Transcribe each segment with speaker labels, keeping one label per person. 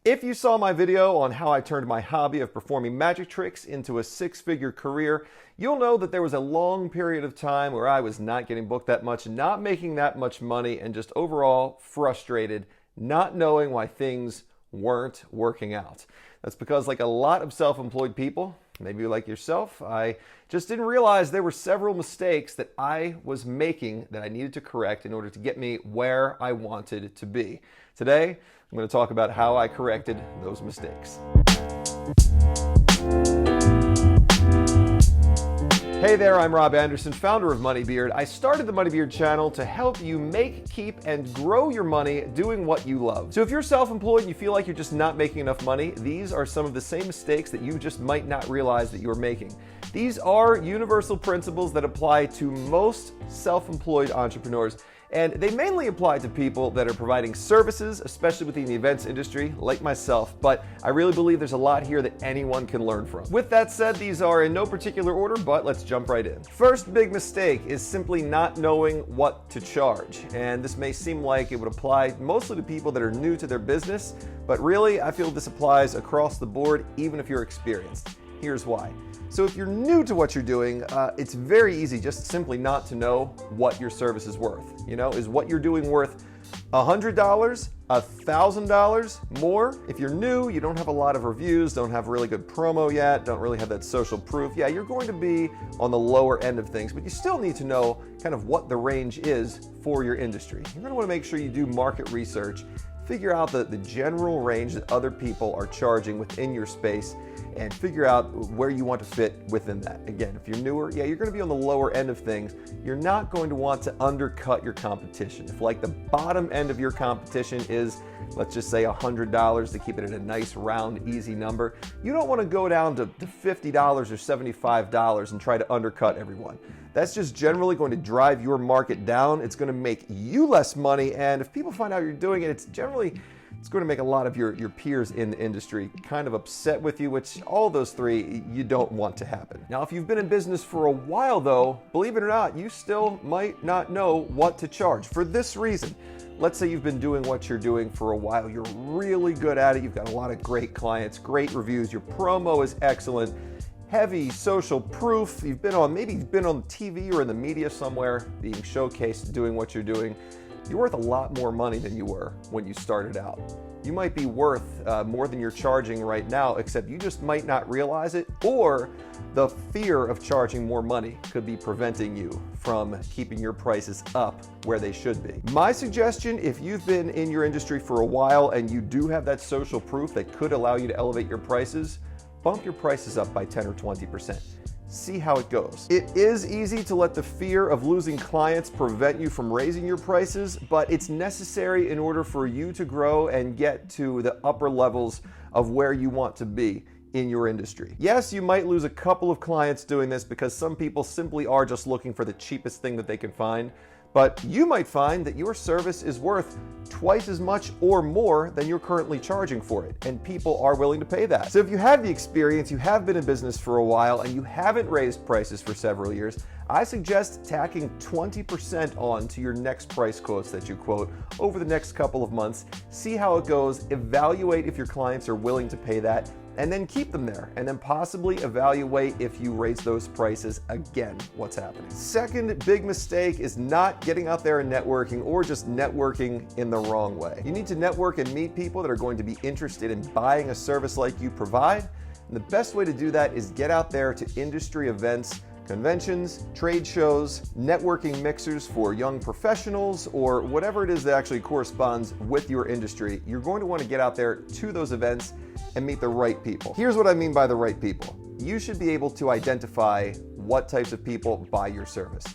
Speaker 1: If you saw my video on how I turned my hobby of performing magic tricks into a six-figure career, you'll know that there was a long period of time where I was not getting booked that much, not making that much money, and just overall frustrated, not knowing why things weren't working out. That's because, like a lot of self-employed people, maybe like yourself, I just didn't realize there were several mistakes that I was making that I needed to correct in order to get me where I wanted to be. Today, I'm going to talk about how I corrected those mistakes. Hey there, I'm Rob Anderson, founder of Moneybeard. I started the Moneybeard channel to help you make, keep, and grow your money doing what you love. So if you're self-employed and you feel like you're just not making enough money, these are some of the same mistakes that you just might not realize that you're making. These are universal principles that apply to most self-employed entrepreneurs, and they mainly apply to people that are providing services, especially within the events industry, like myself, but I really believe there's a lot here that anyone can learn from. With that said, these are in no particular order, but let's jump right in. First big mistake is simply not knowing what to charge, and this may seem like it would apply mostly to people that are new to their business, but really, I feel this applies across the board, even if you're experienced. Here's why. So if you're new to what you're doing, it's very easy just simply not to know what your service is worth. You know, is what you're doing worth $100, $1,000 more? If you're new, you don't have a lot of reviews, don't have really good promo yet, don't really have that social proof, yeah, you're going to be on the lower end of things, but you still need to know kind of what the range is for your industry. You're going to want to make sure you do market research, figure out the general range that other people are charging within your space, and figure out where you want to fit within that. Again, if you're newer, yeah, you're going to be on the lower end of things. You're not going to want to undercut your competition. If like the bottom end of your competition is, let's just say $100 to keep it at a nice round, easy number, you don't want to go down to $50 or $75 and try to undercut everyone. That's just generally going to drive your market down. It's going to make you less money, and if people find out you're doing it, it's going to make a lot of your peers in the industry kind of upset with you, which all those three you don't want to happen. Now, if you've been in business for a while though, believe it or not, you still might not know what to charge. For this reason, let's say you've been doing what you're doing for a while, you're really good at it, you've got a lot of great clients, great reviews, your promo is excellent, heavy social proof, maybe you've been on TV or in the media somewhere being showcased doing what you're doing. You're worth a lot more money than you were when you started out. You might be worth more than you're charging right now, except you just might not realize it, or the fear of charging more money could be preventing you from keeping your prices up where they should be. My suggestion, if you've been in your industry for a while and you do have that social proof that could allow you to elevate your prices, bump your prices up by 10 or 20%. See how it goes. It is easy to let the fear of losing clients prevent you from raising your prices, but it's necessary in order for you to grow and get to the upper levels of where you want to be in your industry. Yes, you might lose a couple of clients doing this because some people simply are just looking for the cheapest thing that they can find, but you might find that your service is worth twice as much or more than you're currently charging for it, and people are willing to pay that. So if you have the experience, you have been in business for a while, and you haven't raised prices for several years, I suggest tacking 20% on to your next price quotes that you quote over the next couple of months. See how it goes, evaluate if your clients are willing to pay that, and then keep them there, and then possibly evaluate if you raise those prices again, what's happening. Second big mistake is not getting out there and networking, or just networking in the wrong way. You need to network and meet people that are going to be interested in buying a service like you provide, and the best way to do that is get out there to industry events, conventions, trade shows, networking mixers for young professionals, or whatever it is that actually corresponds with your industry. You're going to want to get out there to those events and meet the right people. Here's what I mean by the right people. You should be able to identify what types of people buy your service.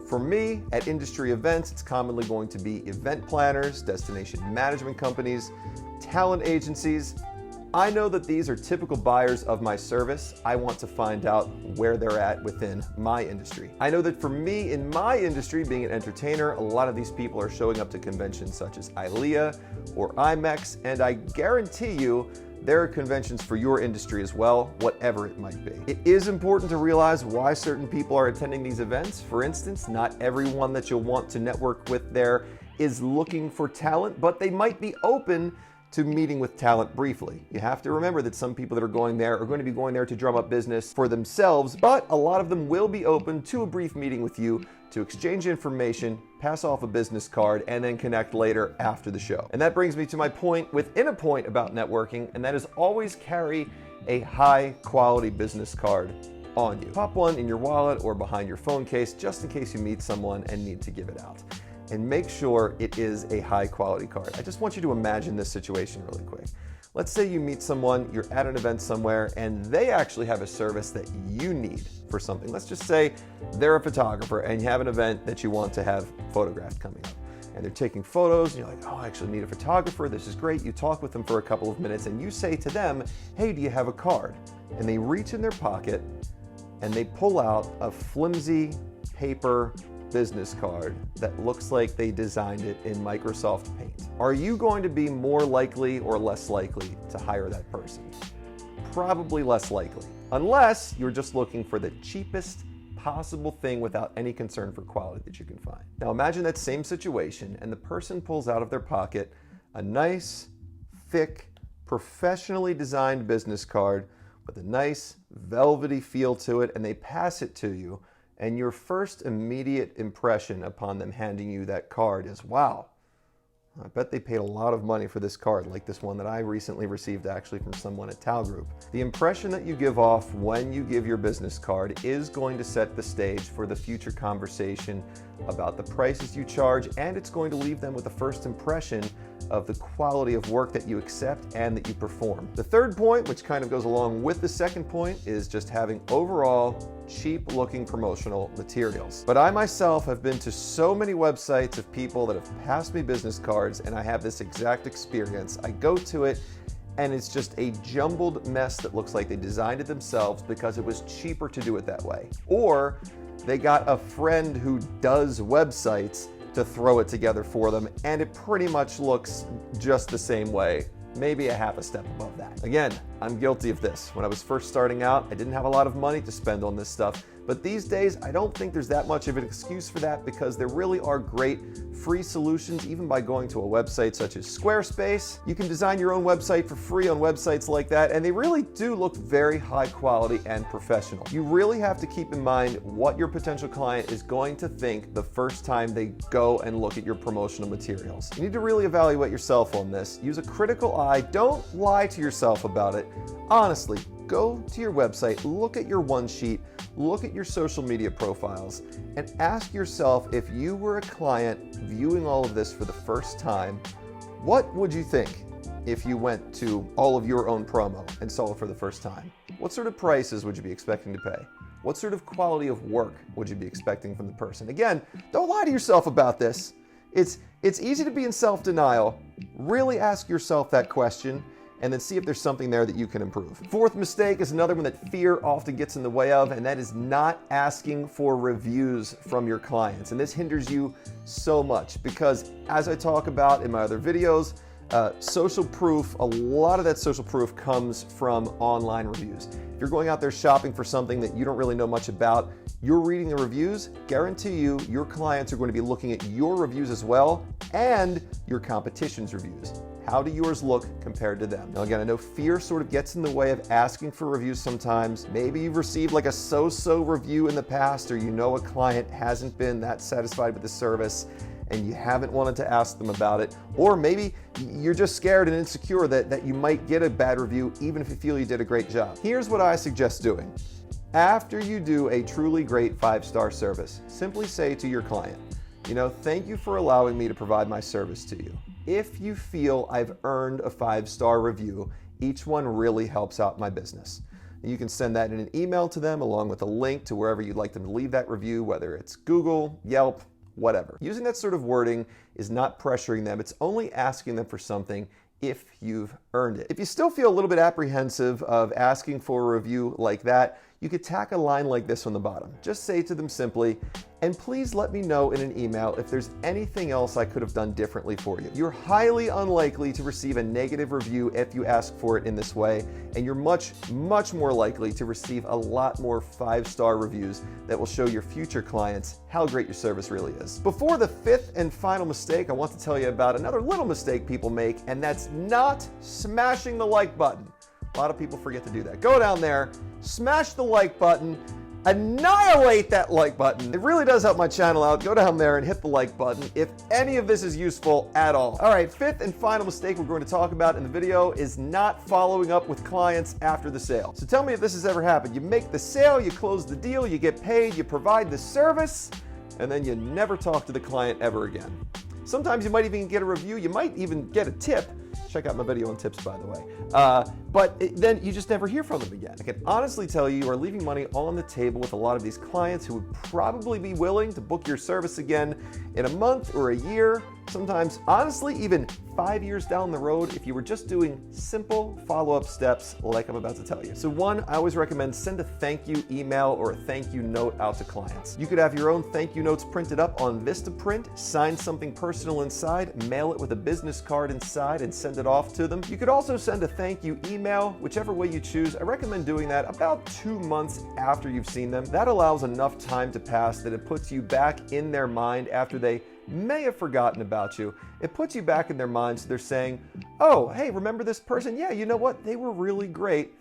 Speaker 1: For me, at industry events, it's commonly going to be event planners, destination management companies, talent agencies. I know that these are typical buyers of my service. I want to find out where they're at within my industry. I know that for me, in my industry, being an entertainer, a lot of these people are showing up to conventions such as ILEA or IMEX, and I guarantee you there are conventions for your industry as well, whatever it might be. It is important to realize why certain people are attending these events. For instance, not everyone that you'll want to network with there is looking for talent, but they might be open to meeting with talent briefly. You have to remember that some people that are going there are going to be going there to drum up business for themselves, but a lot of them will be open to a brief meeting with you to exchange information, pass off a business card, and then connect later after the show. And that brings me to my point within a point about networking, and that is always carry a high quality business card on you. Pop one in your wallet or behind your phone case just in case you meet someone and need to give it out. And make sure it is a high quality card. I just want you to imagine this situation really quick. Let's say you meet someone, you're at an event somewhere, and they actually have a service that you need for something. Let's just say they're a photographer and you have an event that you want to have photographed coming up. And they're taking photos, and you're like, oh, I actually need a photographer. This is great. You talk with them for a couple of minutes and you say to them, hey, do you have a card? And they reach in their pocket and they pull out a flimsy paper business card that looks like they designed it in Microsoft Paint. Are you going to be more likely or less likely to hire that person? Probably less likely, unless you're just looking for the cheapest possible thing without any concern for quality that you can find. Now imagine that same situation and the person pulls out of their pocket a nice, thick, professionally designed business card with a nice velvety feel to it, and they pass it to you. And your first immediate impression upon them handing you that card is, wow, I bet they paid a lot of money for this card, like this one that I recently received actually from someone at Tao Group. The impression that you give off when you give your business card is going to set the stage for the future conversation about the prices you charge, and it's going to leave them with a first impression of the quality of work that you accept and that you perform. The third point, which kind of goes along with the second point, is just having overall cheap looking promotional materials. But I myself have been to so many websites of people that have passed me business cards, and I have this exact experience. I go to it and it's just a jumbled mess that looks like they designed it themselves because it was cheaper to do it that way. Or they got a friend who does websites to throw it together for them, and it pretty much looks just the same way, maybe a half a step above that. Again, I'm guilty of this. When I was first starting out, I didn't have a lot of money to spend on this stuff, but these days I don't think there's that much of an excuse for that, because there really are great free solutions. Even by going to a website such as Squarespace, you can design your own website for free on websites like that, and they really do look very high quality and professional. You really have to keep in mind what your potential client is going to think the first time they go and look at your promotional materials. You need to really evaluate yourself on this. Use a critical eye. Don't lie to yourself about it. Honestly, go to your website, look at your one sheet, look at your social media profiles, and ask yourself, if you were a client viewing all of this for the first time, what would you think if you went to all of your own promo and saw it for the first time? What sort of prices would you be expecting to pay? What sort of quality of work would you be expecting from the person? Again, don't lie to yourself about this. It's easy to be in self-denial. Really ask yourself that question, and then see if there's something there that you can improve. Fourth mistake is another one that fear often gets in the way of, and that is not asking for reviews from your clients. And this hinders you so much because, as I talk about in my other videos, social proof, a lot of that social proof comes from online reviews. If you're going out there shopping for something that you don't really know much about, you're reading the reviews, guarantee you your clients are going to be looking at your reviews as well, and your competition's reviews. How do yours look compared to them? Now again, I know fear sort of gets in the way of asking for reviews sometimes. Maybe you've received like a so-so review in the past, or you know a client hasn't been that satisfied with the service and you haven't wanted to ask them about it. Or maybe you're just scared and insecure that you might get a bad review even if you feel you did a great job. Here's what I suggest doing. After you do a truly great 5-star service, simply say to your client, thank you for allowing me to provide my service to you. If you feel I've earned a 5-star review, each one really helps out my business. You can send that in an email to them along with a link to wherever you'd like them to leave that review, whether it's Google, Yelp, whatever. Using that sort of wording is not pressuring them. It's only asking them for something if you've earned it. If you still feel a little bit apprehensive of asking for a review like that, you could tack a line like this on the bottom. Just say to them simply, "And please let me know in an email if there's anything else I could have done differently for you." You're highly unlikely to receive a negative review if you ask for it in this way, and you're much more likely to receive a lot more 5-star reviews that will show your future clients how great your service really is. Before the 5th and final mistake, I want to tell you about another little mistake people make, and that's not smashing the like button. A lot of people forget to do that. Go down there, smash the like button, annihilate that like button. It really does help my channel out. Go down there and hit the like button if any of this is useful at all. All right, 5th and final mistake we're going to talk about in the video is not following up with clients after the sale. So tell me if this has ever happened. You make the sale, you close the deal, you get paid, you provide the service, and then you never talk to the client ever again. Sometimes you might even get a review, you might even get a tip. Check out my video on tips, by the way. Then you just never hear from them again. I can honestly tell you are leaving money on the table with a lot of these clients who would probably be willing to book your service again in a month or a year, sometimes honestly even 5 years down the road if you were just doing simple follow-up steps like I'm about to tell you. So one, I always recommend send a thank you email or a thank you note out to clients. You could have your own thank you notes printed up on Vistaprint, sign something personal inside, mail it with a business card inside and send it off to them. You could also send a thank you email, whichever way you choose. I recommend doing that about 2 months after you've seen them. That allows enough time to pass that it puts you back in their mind after they may have forgotten about you. It puts you back in their minds. So they're saying, "Oh, hey, remember this person? Yeah, you know what? They were really great.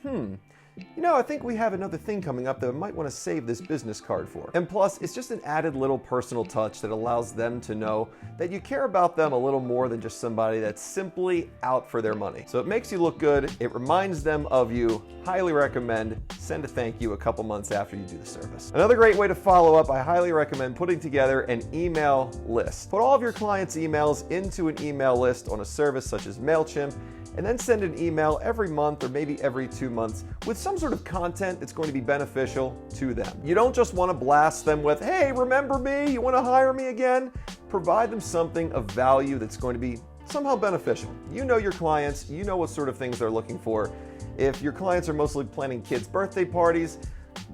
Speaker 1: You know, I think we have another thing coming up that I might want to save this business card for." And plus, it's just an added little personal touch that allows them to know that you care about them a little more than just somebody that's simply out for their money. So it makes you look good. It reminds them of you. Highly recommend send a thank you a couple months after you do the service. Another great way to follow up, I highly recommend putting together an email list. Put all of your clients' emails into an email list on a service such as MailChimp, and then send an email every month or maybe every 2 months with some sort of content that's going to be beneficial to them. You don't just want to blast them with, "Hey, remember me? You want to hire me again?" Provide them something of value that's going to be somehow beneficial. You know your clients, you know what sort of things they're looking for. If your clients are mostly planning kids' birthday parties,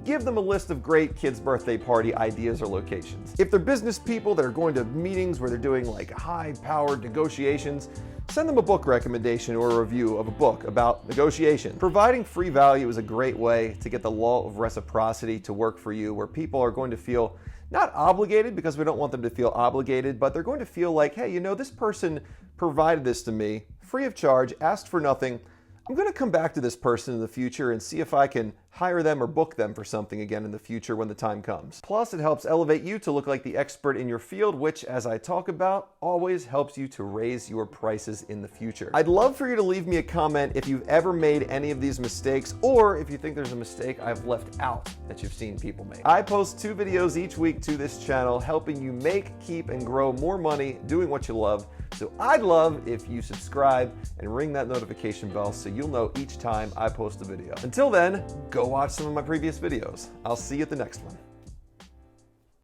Speaker 1: give them a list of great kids' birthday party ideas or locations. If they're business people that are going to meetings where they're doing like high-powered negotiations, send them a book recommendation or a review of a book about negotiation. Providing free value is a great way to get the law of reciprocity to work for you, where people are going to feel not obligated, because we don't want them to feel obligated, but they're going to feel like, "Hey, you know, this person provided this to me free of charge, asked for nothing. I'm going to come back to this person in the future and see if I can hire them or book them for something again in the future when the time comes." Plus, it helps elevate you to look like the expert in your field, which, as I talk about, always helps you to raise your prices in the future. I'd love for you to leave me a comment if you've ever made any of these mistakes, or if you think there's a mistake I've left out that you've seen people make. I post 2 videos each week to this channel helping you make, keep, and grow more money doing what you love. So I'd love if you subscribe and ring that notification bell so you'll know each time I post a video. Until then, go watch some of my previous videos. I'll see you at the next one.